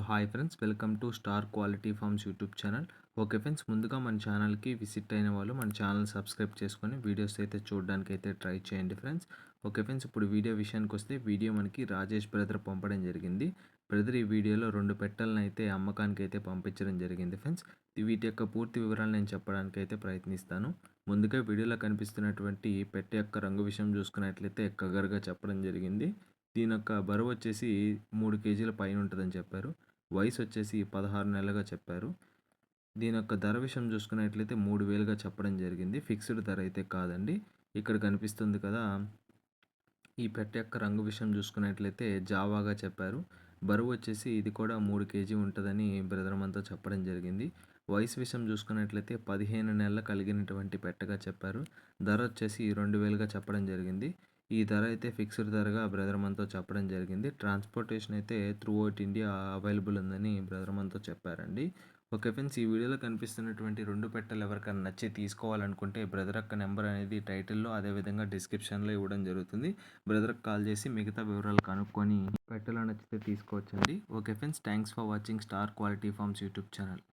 Hi friends, welcome to star quality forms YouTube channel. Okay friends, ముందుగా మన ఛానల్కి visit అయిన వాళ్ళు మన ఛానల్ సబ్స్క్రైబ్ చేసుకొని వీడియోస్ అయితే చూడడానికి అయితే ట్రై చేయండి ఫ్రెండ్స్. ఓకే ఫ్రెండ్స్, ఇప్పుడు వీడియో విషయానికి వస్తే వీడియో మనకి రాజేష్ బ్రదర్ పంపడం జరిగింది. బ్రదర్ ఈ వీడియోలో 2 పెట్టెలను అయితే అమ్మకానికి అయితే పంపించడం జరిగింది ఫ్రెండ్స్. వీటి యొక్క పూర్తి వివరాలు నేను చెప్పడానికి అయితే ప్రయత్నిస్తాను. ముందుగా వీడియోలో కనిపిస్తున్నటువంటి పెట్టె యొక్క రంగు విషయం చూసుకున్నట్లయితే కగరుగా చెప్పడం జరిగింది. దీని యొక్క బరువు వచ్చేసి 3 కేజీల పైన ఉంటుందని చెప్పారు. వయసు వచ్చేసి 16 నెలలుగా చెప్పారు. దీని యొక్క ధర విషయం చూసుకున్నట్లయితే 3000గా చెప్పడం జరిగింది. ఫిక్స్డ్ ధర అయితే కాదండి. ఇక్కడ కనిపిస్తుంది కదా, ఈ పెట్టె యొక్క రంగు విషయం చూసుకున్నట్లయితే జావాగా చెప్పారు. బరువు వచ్చేసి ఇది కూడా 3 కేజీ ఉంటుందని బ్రదర్ మనతో చెప్పడం జరిగింది. వయసు విషయం చూసుకున్నట్లయితే 15 నెలలు కలిగినటువంటి పెట్టగా చెప్పారు. ధర వచ్చేసి 2000గా చెప్పడం జరిగింది. ఈ ధర అయితే ఫిక్స్డ్ ధరగా బ్రదర్ మనతో చెప్పడం జరిగింది. ట్రాన్స్పోర్టేషన్ అయితే త్రూ అవుట్ ఇండియా అవైలబుల్ ఉందని బ్రదర్ మనతో చెప్పారండి. ఓకే ఫ్రెండ్స్, ఈ వీడియోలో కనిపిస్తున్నటువంటి 2 పెట్టెలు ఎవరికైనా నచ్చి తీసుకోవాలనుకుంటే బ్రదర్ యొక్క నెంబర్ అనేది టైటిల్లో అదేవిధంగా డిస్క్రిప్షన్లో ఇవ్వడం జరుగుతుంది. బ్రదర్కి కాల్ చేసి మిగతా వివరాలు కనుక్కొని పెట్టెలు నచ్చితే తీసుకోవచ్చండి. Okay friends, thanks for watching star quality forms YouTube channel.